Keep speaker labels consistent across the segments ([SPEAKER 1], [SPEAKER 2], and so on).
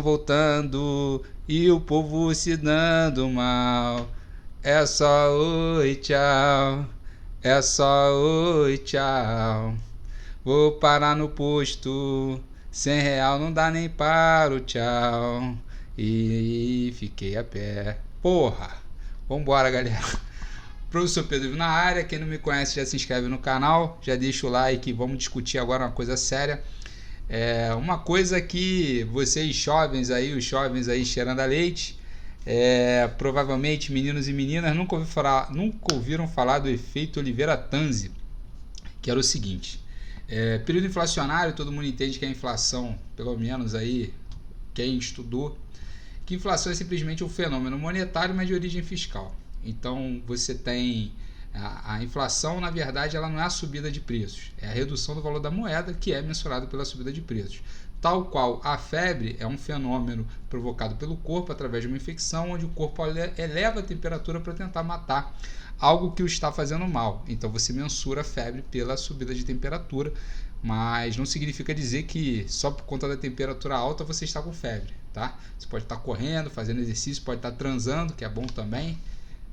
[SPEAKER 1] voltando e o povo se dando mal. É só oi, tchau. É só oi, tchau. Vou parar no posto. R$ 100 não dá nem para o tchau. E fiquei a pé. Porra! Vambora, galera. Professor Pedro Ivo na área. Quem não me conhece já se inscreve no canal. Já deixa o like. Vamos discutir agora uma coisa séria. Uma coisa que vocês jovens aí, os jovens aí cheirando a leite, provavelmente meninos e meninas nunca ouviram falar do efeito Oliveira-Tanzi, que era o seguinte: período inflacionário, todo mundo entende que a inflação, pelo menos aí quem estudou, que inflação é simplesmente um fenômeno monetário, mas de origem fiscal. Então você tem a inflação, na verdade, ela não é a subida de preços, é a redução do valor da moeda, que é mensurado pela subida de preços. Tal qual a febre é um fenômeno provocado pelo corpo através de uma infecção, onde o corpo eleva a temperatura para tentar matar algo que o está fazendo mal. Então você mensura a febre pela subida de temperatura, mas não significa dizer que só por conta da temperatura alta você está com febre, tá? Você pode estar correndo, fazendo exercício, pode estar transando, que é bom também.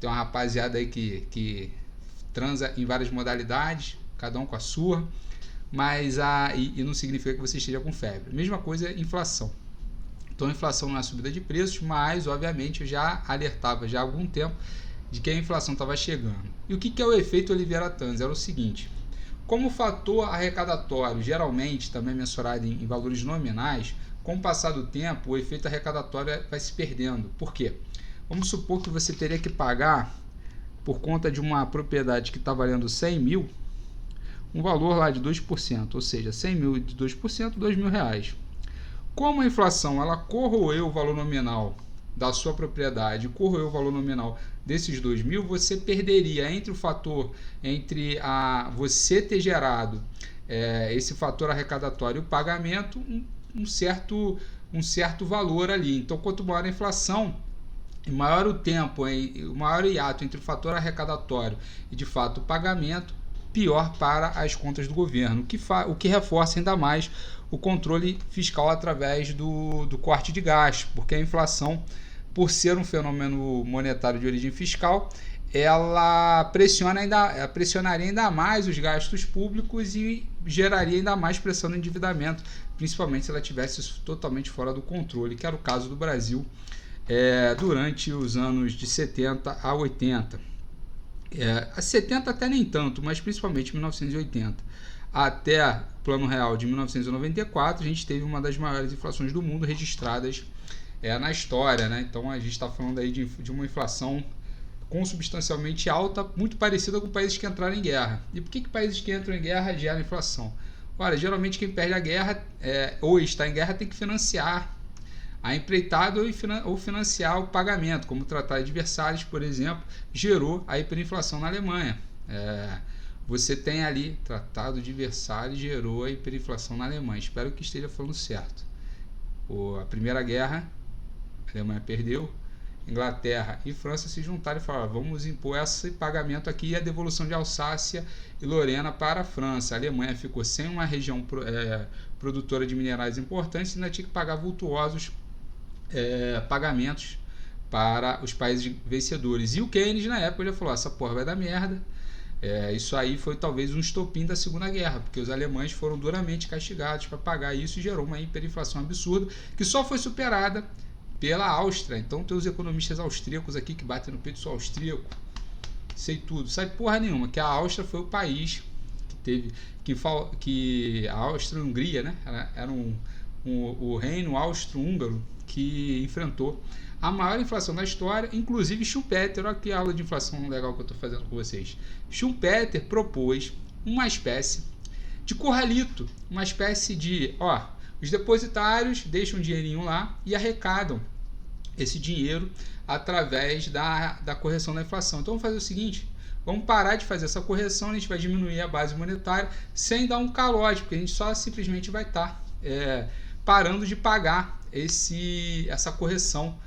[SPEAKER 1] Tem uma rapaziada aí que transa em várias modalidades, cada um com a sua, mas e não significa que você esteja com febre. Mesma coisa é inflação. Então a inflação não é a subida de preços, mas obviamente eu já alertava já há algum tempo de que a inflação estava chegando. E o que é o efeito Oliveira-Tanzi? Era o seguinte: como o fator arrecadatório geralmente também é mensurado em valores nominais, com o passar do tempo o efeito arrecadatório vai se perdendo. Por quê? Vamos supor que você teria que pagar, por conta de uma propriedade que está valendo 100 mil, um valor lá de 2%, ou seja, 100 mil de 2%, R$2.000. Como a inflação ela corroeu o valor nominal da sua propriedade, corroeu o valor nominal desses 2.000, você perderia entre o fator, você ter gerado esse fator arrecadatório e o pagamento, um certo valor ali. Então, quanto maior a inflação, maior o tempo, o maior hiato entre o fator arrecadatório e de fato o pagamento, pior para as contas do governo, o que reforça ainda mais o controle fiscal através do corte de gastos, porque a inflação, por ser um fenômeno monetário de origem fiscal, ela pressionaria ainda mais os gastos públicos e geraria ainda mais pressão no endividamento, principalmente se ela estivesse totalmente fora do controle, que era o caso do Brasil durante os anos de 70 a 80. A 70 até nem tanto, mas principalmente 1980. Até o Plano Real de 1994, a gente teve uma das maiores inflações do mundo registradas na história, né? Então a gente está falando aí de uma inflação consubstancialmente alta, muito parecida com países que entraram em guerra. E por que países que entram em guerra geram inflação? Olha, geralmente quem perde a guerra ou está em guerra tem que financiar a empreitada ou financiar o pagamento, como o Tratado de Versalhes, por exemplo, gerou a hiperinflação na Alemanha. Você tem ali, Tratado de Versalhes gerou a hiperinflação na Alemanha. Espero que esteja falando certo. A Primeira Guerra, a Alemanha perdeu, Inglaterra e França se juntaram e falaram: vamos impor esse pagamento aqui e a devolução de Alsácia e Lorena para a França. A Alemanha ficou sem uma região produtora de minerais importantes e ainda tinha que pagar vultuosos pagamentos para os países vencedores. E o Keynes na época já falou: essa porra vai dar merda. Isso aí foi talvez um estopim da Segunda Guerra, porque os alemães foram duramente castigados para pagar isso e gerou uma hiperinflação absurda que só foi superada pela Áustria. Então tem os economistas austríacos aqui que batem no peito: sou austríaco, sei tudo. Sabe porra nenhuma, que a Áustria foi o país que teve que a Áustria-Hungria, né, era o reino austro-húngaro que enfrentou a maior inflação da história, inclusive Schumpeter. Olha que aula de inflação legal que eu estou fazendo com vocês. Schumpeter propôs uma espécie de corralito, uma espécie de, os depositários deixam um dinheirinho lá e arrecadam esse dinheiro através da correção da inflação. Então vamos fazer o seguinte: vamos parar de fazer essa correção, a gente vai diminuir a base monetária sem dar um calote, porque a gente só simplesmente vai estar parando de pagar essa correção.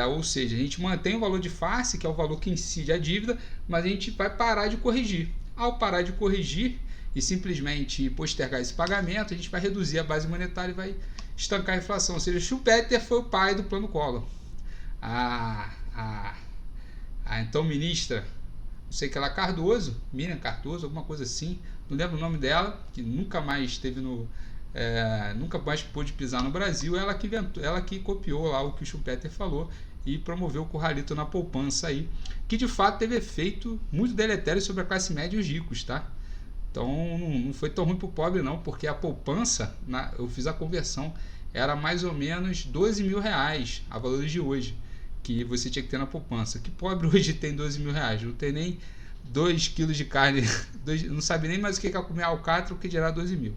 [SPEAKER 1] Ou seja, a gente mantém o valor de face, que é o valor que incide a dívida, mas a gente vai parar de corrigir. Ao parar de corrigir e simplesmente postergar esse pagamento, a gente vai reduzir a base monetária estancar a inflação. Ou seja, Schumpeter foi o pai do Plano Collor. A então ministra, não sei que ela, Cardoso, Miriam Cardoso, alguma coisa assim, não lembro o nome dela, que nunca mais nunca mais pôde pisar no Brasil, ela que copiou lá o que o Schumpeter falou e promoveu o curralito na poupança aí, que de fato teve efeito muito deletério sobre a classe média e os ricos, tá? Então não foi tão ruim para o pobre não, porque a poupança, eu fiz a conversão, era mais ou menos 12 mil reais a valores de hoje, que você tinha que ter na poupança. Que pobre hoje tem 12 mil reais? Não tem nem 2 quilos de carne, não sabe nem mais o que é comer alcatra, o que dirá 12 mil.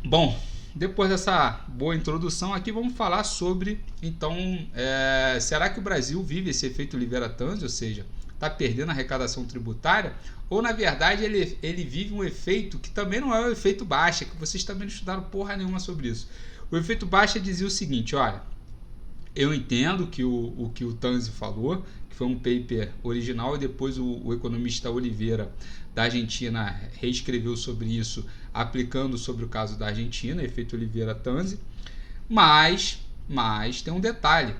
[SPEAKER 1] Bom, depois dessa boa introdução aqui, vamos falar sobre, então, será que o Brasil vive esse efeito Livera-Tanzi, ou seja, está perdendo a arrecadação tributária, ou na verdade ele vive um efeito que também não é o efeito Baixa, que vocês também não estudaram porra nenhuma sobre isso. O efeito Baixa dizia o seguinte, olha, eu entendo que o que o Tanzi falou, que foi um paper original, e depois o economista Oliveira da Argentina reescreveu sobre isso, aplicando sobre o caso da Argentina, efeito Oliveira-Tanzi, mas tem um detalhe.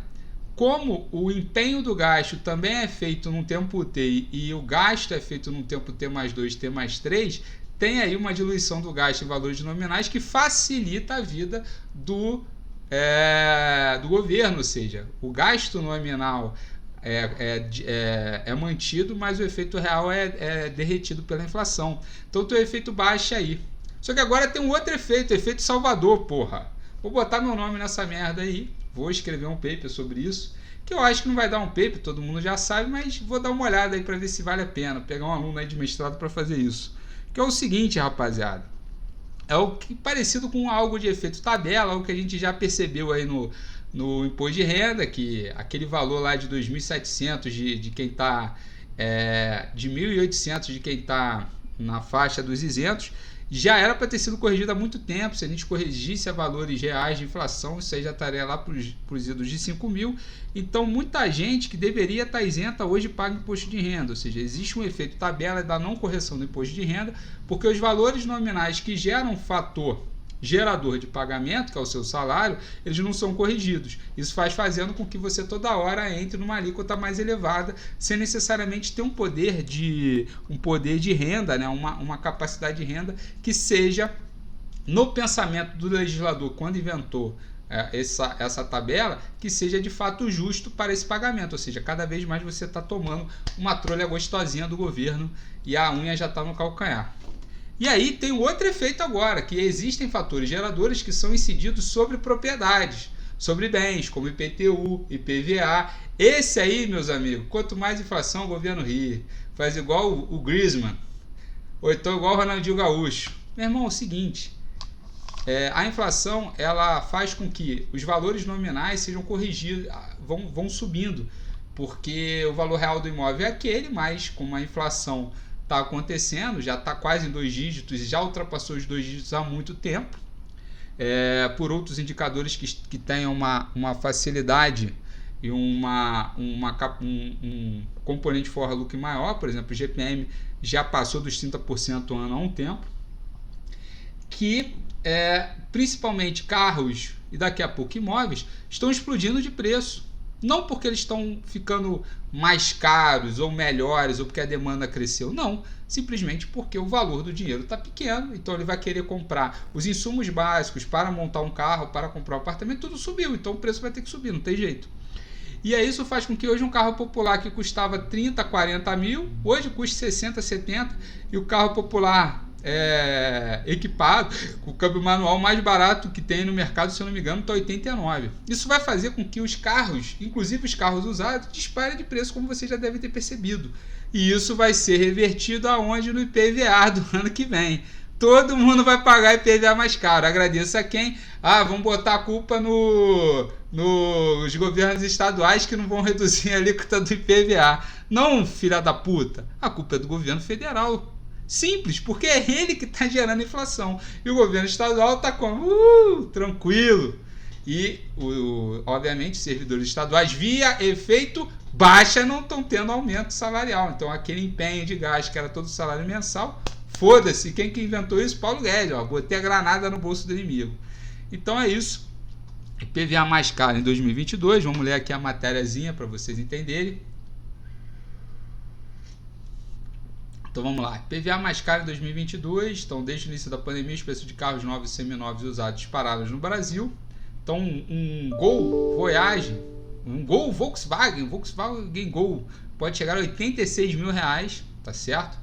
[SPEAKER 1] Como o empenho do gasto também é feito num tempo T e o gasto é feito num tempo T mais 2, T mais 3, tem aí uma diluição do gasto em valores nominais que facilita a vida do governo, ou seja, o gasto nominal é mantido, mas o efeito real é derretido pela inflação. Então tem o efeito Baixa aí. Só que agora tem um outro efeito, o efeito Salvador, porra. Vou botar meu nome nessa merda aí. Vou escrever um paper sobre isso, que eu acho que não vai dar um paper, todo mundo já sabe, mas vou dar uma olhada aí para ver se vale a pena, pegar um aluno aí de mestrado para fazer isso. Que é o seguinte, rapaziada, é o que parecido com algo de efeito tabela, algo que a gente já percebeu aí no imposto de renda, que aquele valor lá de 2.700 de quem está, de 1.800 de quem está na faixa dos isentos, já era para ter sido corrigido há muito tempo. Se a gente corrigisse a valores reais de inflação, isso aí já estaria lá para os idos de 5 mil. Então, muita gente que deveria estar isenta hoje paga imposto de renda. Ou seja, existe um efeito tabela da não correção do imposto de renda, porque os valores nominais que geram um fator gerador de pagamento, que é o seu salário, eles não são corrigidos. Isso fazendo com que você toda hora entre numa alíquota mais elevada, sem necessariamente ter um poder de renda, né? uma capacidade de renda que seja, no pensamento do legislador, quando inventou essa tabela, que seja de fato justo para esse pagamento. Ou seja, cada vez mais você está tomando uma trolha gostosinha do governo e a unha já está no calcanhar. E aí tem outro efeito agora, que existem fatores geradores que são incididos sobre propriedades, sobre bens, como IPTU, IPVA. Esse aí, meus amigos, quanto mais inflação o governo ri, faz igual o Griezmann, ou então igual o Ronaldinho Gaúcho. Meu irmão, é o seguinte, a inflação ela faz com que os valores nominais sejam corrigidos, vão subindo, porque o valor real do imóvel é aquele, mas como a inflação está acontecendo, já está quase em 2 dígitos e já ultrapassou os 2 dígitos há muito tempo, por outros indicadores que tenham uma facilidade e um componente forward-look maior, por exemplo, o GPM já passou dos 30% ano há um tempo, que principalmente carros e daqui a pouco imóveis estão explodindo de preço. Não porque eles estão ficando mais caros ou melhores ou porque a demanda cresceu, não. Simplesmente porque o valor do dinheiro está pequeno, então ele vai querer comprar os insumos básicos para montar um carro, para comprar um apartamento, tudo subiu, então o preço vai ter que subir, não tem jeito. E aí isso faz com que hoje um carro popular que custava 30, 40 mil, hoje custe 60, 70, e o carro popular equipado, com o câmbio manual mais barato que tem no mercado, se eu não me engano, está 89. Isso vai fazer com que os carros, inclusive os carros usados, disparem de preço, como você já deve ter percebido. E isso vai ser revertido aonde? No IPVA do ano que vem. Todo mundo vai pagar IPVA mais caro. Agradeço a quem? Vamos botar a culpa nos governos estaduais que não vão reduzir a alíquota do IPVA. Não, filha da puta. A culpa é do governo federal. Simples, porque é ele que está gerando inflação. E o governo estadual está como? Tranquilo. E, obviamente, servidores estaduais, via efeito Baixa, não estão tendo aumento salarial. Então, aquele empenho de gasto que era todo salário mensal, Foda-se, quem que inventou isso? Paulo Guedes, ó, botei a granada no bolso do inimigo. Então é isso. IPVA mais caro em 2022, vamos ler aqui a matériazinha para vocês entenderem. Então vamos lá, IPVA mais caro em 2022, então desde o início da pandemia os preços de carros novos, seminovos e usados dispararam no Brasil. Então um Gol Voyage, um Gol Volkswagen Gol pode chegar a R$86 mil, tá certo?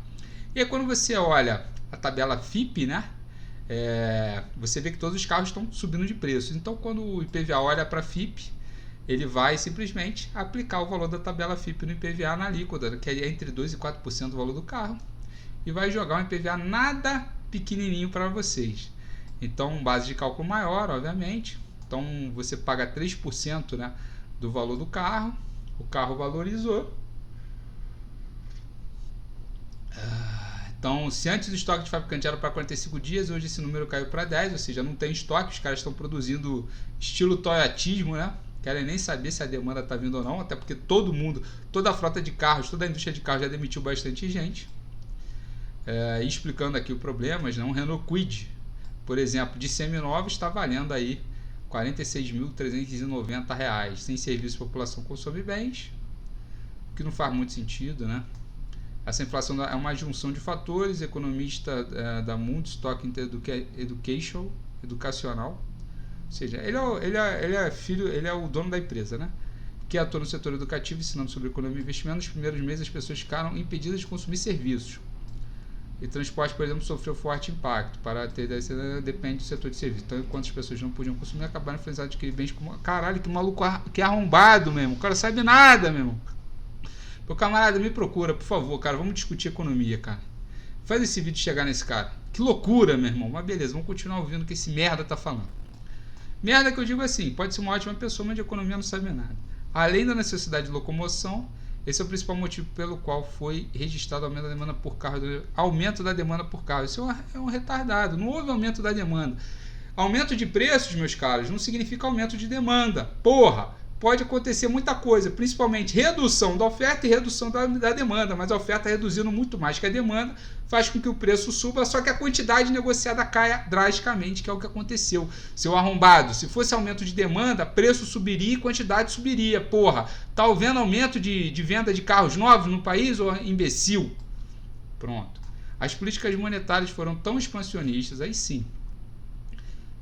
[SPEAKER 1] E aí quando você olha a tabela FIPE, né, você vê que todos os carros estão subindo de preço. Então quando o IPVA olha para a FIPE, ele vai simplesmente aplicar o valor da tabela FIPE no IPVA na alíquota, que é entre 2% e 4% do valor do carro, e vai jogar um IPVA nada pequenininho para vocês. Então, base de cálculo maior, obviamente. Então, você paga 3%, né, do valor do carro, o carro valorizou. Então, se antes o estoque de fabricante era para 45 dias, hoje esse número caiu para 10, ou seja, não tem estoque, os caras estão produzindo estilo toyotismo, né? Querem nem saber se a demanda está vindo ou não, até porque todo mundo, toda a frota de carros, toda a indústria de carros já demitiu bastante gente. Explicando aqui o problema, mas não, Renault Kwid, por exemplo, de seminovos está valendo aí R$46.390, sem serviço, população consome bens, o que não faz muito sentido, né? Essa inflação é uma junção de fatores, economista da Mundstock Educacional, ou seja, ele é o dono da empresa, né? Que atua no setor educativo, ensinando sobre economia e investimento. Nos primeiros meses as pessoas ficaram impedidas de consumir serviços. E transporte, por exemplo, sofreu forte impacto. Para ter depende do setor de serviço. Então, enquanto as pessoas não podiam consumir, acabaram influenciando a adquirir bens como... Caralho, que maluco, que arrombado mesmo. O cara sabe nada, meu irmão. Meu camarada, me procura, por favor, cara. Vamos discutir economia, cara. Faz esse vídeo chegar nesse cara. Que loucura, meu irmão. Mas beleza, vamos continuar ouvindo o que esse merda tá falando. Merda que eu digo assim, pode ser uma ótima pessoa, mas de economia não sabe nada. Além da necessidade de locomoção, esse é o principal motivo pelo qual foi registrado o aumento da demanda por carro. Aumento da demanda por carro. Isso é um retardado. Não houve aumento da demanda. Aumento de preços, meus caros, não significa aumento de demanda. Porra! Pode acontecer muita coisa, principalmente redução da oferta e redução da demanda, mas a oferta reduzindo muito mais que a demanda faz com que o preço suba, só que a quantidade negociada caia drasticamente, que é o que aconteceu. Seu arrombado, se fosse aumento de demanda, preço subiria e quantidade subiria. Porra, tá havendo aumento de venda de carros novos no país, ou imbecil? Pronto. As políticas monetárias foram tão expansionistas, aí sim,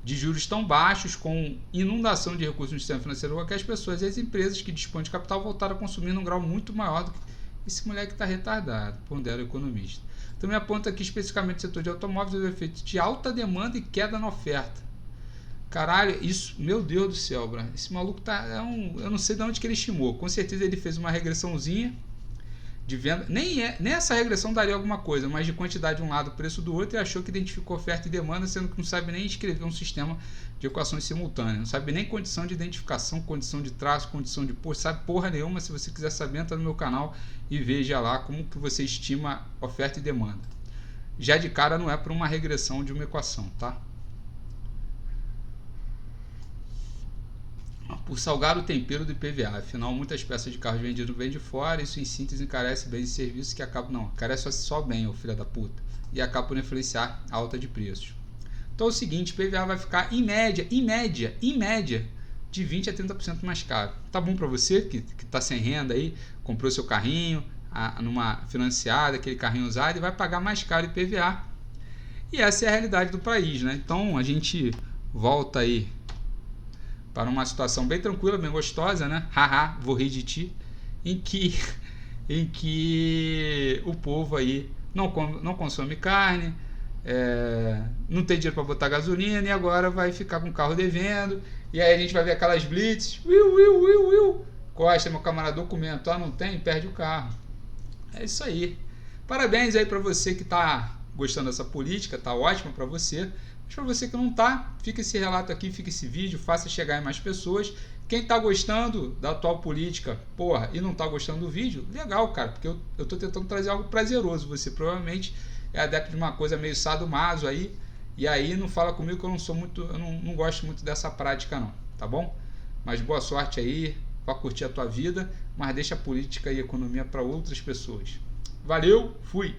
[SPEAKER 1] de juros tão baixos, com inundação de recursos no sistema financeiro, que as pessoas e as empresas que dispõem de capital voltaram a consumir num grau muito maior do que... Esse moleque está retardado, pondera o economista. Também aponta aqui especificamente o setor de automóveis os efeitos de alta demanda e queda na oferta. Caralho, isso, meu Deus do céu, bro. Esse maluco tá... eu não sei de onde que ele estimou. Com certeza ele fez uma regressãozinha de venda, nem essa regressão daria alguma coisa, mas de quantidade de um lado, preço do outro, e achou que identificou oferta e demanda, sendo que não sabe nem escrever um sistema de equações simultâneas, não sabe nem condição de identificação, condição de traço, condição de posto, sabe porra nenhuma. Se você quiser saber, entra no meu canal e veja lá como que você estima oferta e demanda. Já de cara não é para uma regressão de uma equação, tá? Por salgar o tempero do IPVA, afinal muitas peças de carros vendidos vêm de fora, isso em síntese encarece bens e serviços que acabam, não, encarece só bem, ô filho da puta, e acaba por influenciar a alta de preços. Então é o seguinte, o IPVA vai ficar em média, de 20% a 30% mais caro. Tá bom para você que tá sem renda aí, comprou seu carrinho, numa financiada, aquele carrinho usado, e vai pagar mais caro IPVA. E essa é a realidade do país, né? Então a gente volta aí para uma situação bem tranquila, bem gostosa, né? Haha, vou rir de ti. Em que o povo aí não consome carne, não tem dinheiro para botar gasolina, e agora vai ficar com o carro devendo. E aí a gente vai ver aquelas blitz. Costa, meu camarada, documento. Não tem, perde o carro. É isso aí. Parabéns aí para você que está gostando dessa política, tá ótimo para você. Mas para você que não tá, fica esse relato aqui, fica esse vídeo, faça chegar em mais pessoas. Quem tá gostando da atual política, porra, e não tá gostando do vídeo, legal, cara, porque eu tô tentando trazer algo prazeroso. Você provavelmente é adepto de uma coisa meio sadomaso aí, e aí não fala comigo que eu não sou muito, eu não gosto muito dessa prática não, tá bom? Mas boa sorte aí, vá curtir a tua vida, mas deixa a política e a economia para outras pessoas. Valeu, fui!